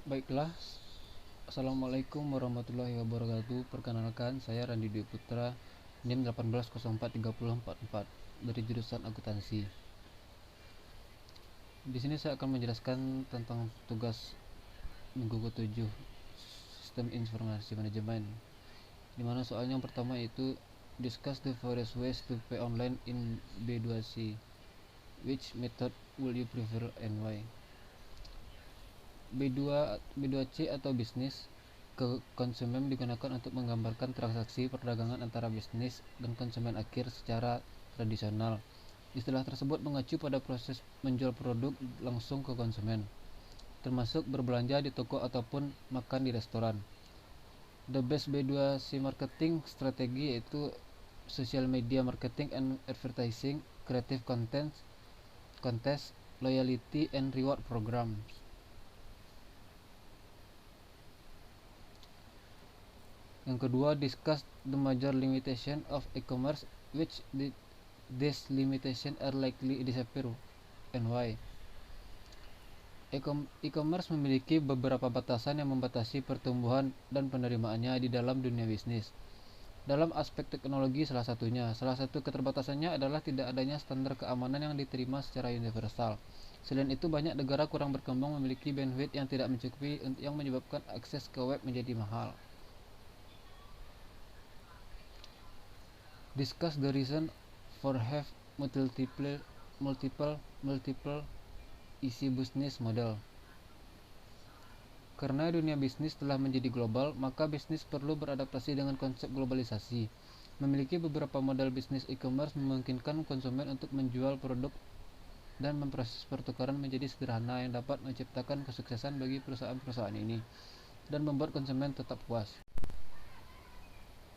Baiklah, Assalamualaikum warahmatullahi wabarakatuh. Perkenalkan, saya Randi Dwi Putra, NIM 18043044 dari jurusan akuntansi. Di sini saya akan menjelaskan tentang tugas minggu ke-7 Sistem Informasi Manajemen, di mana soalnya yang pertama itu discuss the various ways to pay online in B2C. Which method will you prefer and why? B2C atau bisnis ke konsumen digunakan untuk menggambarkan transaksi perdagangan antara bisnis dan konsumen akhir secara tradisional. Istilah tersebut mengacu pada proses menjual produk langsung ke konsumen, termasuk berbelanja di toko ataupun makan di restoran. The best B2C marketing strategi yaitu social media marketing and advertising, creative content, contest, loyalty and reward programs. Yang kedua, discuss the major limitation of e-commerce, which these limitations are likely disappear and why. E-commerce memiliki beberapa batasan yang membatasi pertumbuhan dan penerimaannya di dalam dunia bisnis. Dalam aspek teknologi salah satunya. Salah satu keterbatasannya adalah tidak adanya standar keamanan yang diterima secara universal. Selain itu, banyak negara kurang berkembang memiliki bandwidth yang tidak mencukupi yang menyebabkan akses ke web menjadi mahal. Discuss the reason for have multiple isi business model. Karena dunia bisnis telah menjadi global, maka bisnis perlu beradaptasi dengan konsep globalisasi. Memiliki beberapa model bisnis e-commerce memungkinkan konsumen untuk menjual produk dan memproses pertukaran menjadi sederhana yang dapat menciptakan kesuksesan bagi perusahaan-perusahaan ini dan membuat konsumen tetap puas.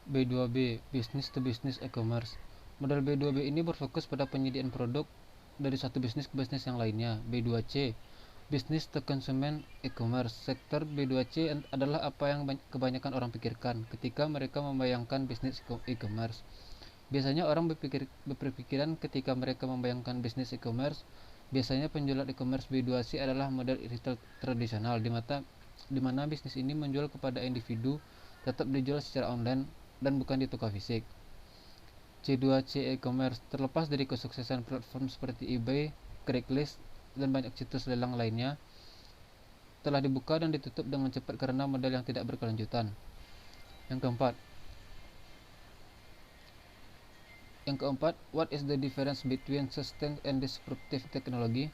B2B, Business to Business E-commerce. Model B2B ini berfokus pada penyediaan produk dari satu bisnis ke bisnis yang lainnya. B2C, Business to Consumer E-commerce. Sektor B2C adalah apa yang kebanyakan orang pikirkan ketika mereka membayangkan bisnis e-commerce. Biasanya orang berpikiran ketika mereka membayangkan bisnis e-commerce, biasanya penjualan e-commerce B2C adalah model retail tradisional di mana bisnis ini menjual kepada individu, tetap dijual secara online dan bukan di toko fisik. C2C e-commerce terlepas dari kesuksesan platform seperti eBay, Craigslist, dan banyak situs lelang lainnya telah dibuka dan ditutup dengan cepat karena model yang tidak berkelanjutan. Yang keempat, what is the difference between sustained and disruptive technology?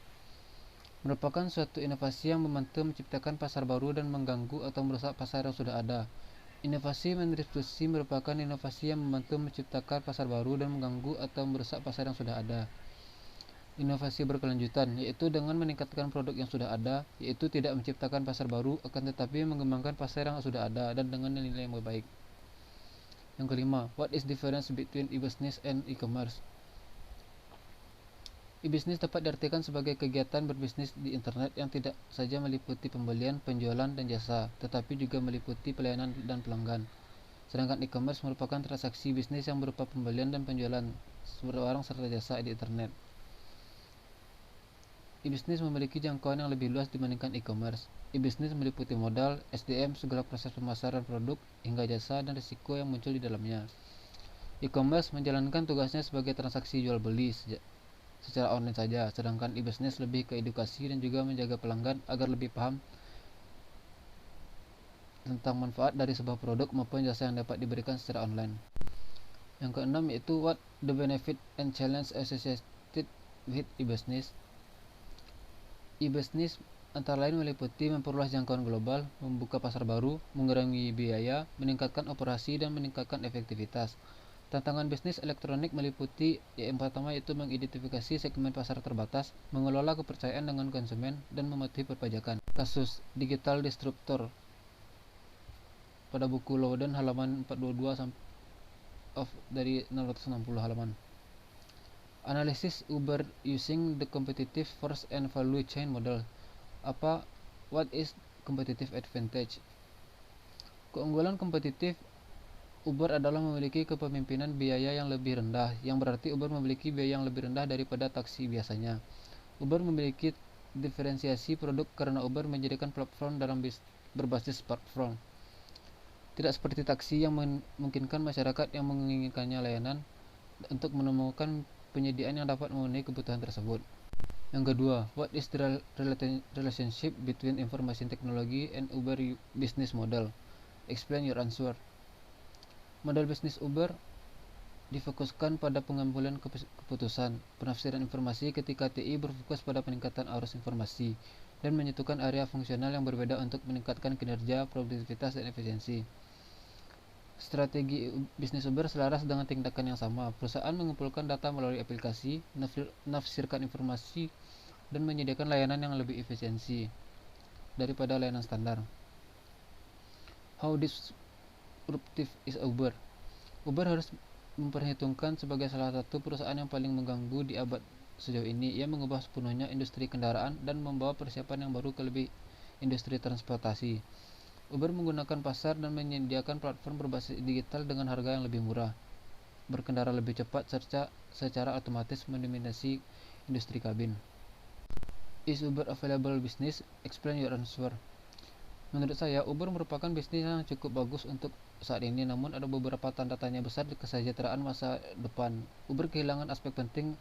Merupakan suatu inovasi yang membantu menciptakan pasar baru dan mengganggu atau merusak pasar yang sudah ada. Inovasi disrupsi merupakan inovasi yang membantu menciptakan pasar baru dan mengganggu atau merusak pasar yang sudah ada. Inovasi berkelanjutan, yaitu dengan meningkatkan produk yang sudah ada, yaitu tidak menciptakan pasar baru, akan tetapi mengembangkan pasar yang sudah ada dan dengan nilai yang baik. Yang kelima, what is difference between e-business and e-commerce? E-business dapat diartikan sebagai kegiatan berbisnis di internet yang tidak saja meliputi pembelian, penjualan, dan jasa, tetapi juga meliputi pelayanan dan pelanggan. Sedangkan e-commerce merupakan transaksi bisnis yang berupa pembelian dan penjualan barang serta jasa di internet. E-business memiliki jangkauan yang lebih luas dibandingkan e-commerce. E-business meliputi modal, SDM, segala proses pemasaran produk, hingga jasa dan risiko yang muncul di dalamnya. E-commerce menjalankan tugasnya sebagai transaksi jual beli secara online saja, sedangkan e-business lebih ke edukasi dan juga menjaga pelanggan agar lebih paham tentang manfaat dari sebuah produk maupun jasa yang dapat diberikan secara online. Yang keenam yaitu what the benefit and challenge associated with e-business. E-business antara lain meliputi memperluas jangkauan global, membuka pasar baru, mengurangi biaya, meningkatkan operasi dan meningkatkan efektivitas. Tantangan bisnis elektronik meliputi yang pertama yaitu mengidentifikasi segmen pasar terbatas, mengelola kepercayaan dengan konsumen, dan mematuhi perpajakan. Kasus digital disruptor pada buku Loudon halaman 422 dari 660 halaman. Analisis Uber using the competitive force and value chain model. What is competitive advantage? Keunggulan kompetitif Uber adalah memiliki kepemimpinan biaya yang lebih rendah, yang berarti Uber memiliki biaya yang lebih rendah daripada taksi biasanya. Uber memiliki diferensiasi produk karena Uber menjadikan platform berbasis smartphone. Tidak seperti taksi yang memungkinkan masyarakat yang menginginkannya layanan untuk menemukan penyediaan yang dapat memenuhi kebutuhan tersebut. Yang kedua, what is the relationship between information technology and Uber business model? Explain your answer. Model bisnis Uber difokuskan pada pengambilan keputusan, penafsiran informasi, ketika TI berfokus pada peningkatan arus informasi, dan menyatukan area fungsional yang berbeda untuk meningkatkan kinerja, produktivitas, dan efisiensi. Strategi bisnis Uber selaras dengan tindakan yang sama. Perusahaan mengumpulkan data melalui aplikasi, menafsirkan informasi, dan menyediakan layanan yang lebih efisiensi daripada layanan standar. How disruptive is Uber? Uber harus memperhitungkan sebagai salah satu perusahaan yang paling mengganggu di abad sejauh ini. Ia mengubah sepenuhnya industri kendaraan dan membawa persiapan yang baru ke lebih industri transportasi. Uber menggunakan pasar dan menyediakan platform berbasis digital dengan harga yang lebih murah, berkendara lebih cepat, serta secara otomatis mendominasi industri kabin. Is Uber a valuable business? Explain your answer. Menurut saya, Uber merupakan bisnis yang cukup bagus untuk saat ini, namun ada beberapa tanda tanya besar di kesejahteraan masa depan. Uber kehilangan aspek penting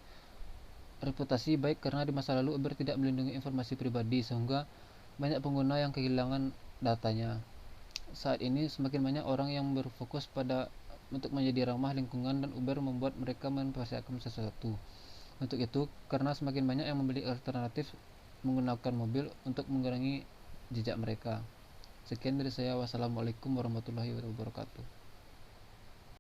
reputasi baik karena di masa lalu Uber tidak melindungi informasi pribadi, sehingga banyak pengguna yang kehilangan datanya. Saat ini semakin banyak orang yang berfokus pada untuk menjadi ramah lingkungan, dan Uber membuat mereka mempersiapkan sesuatu untuk itu, karena semakin banyak yang membeli alternatif menggunakan mobil untuk mengurangi jejak mereka. Sekian dari saya. Wassalamualaikum warahmatullahi wabarakatuh.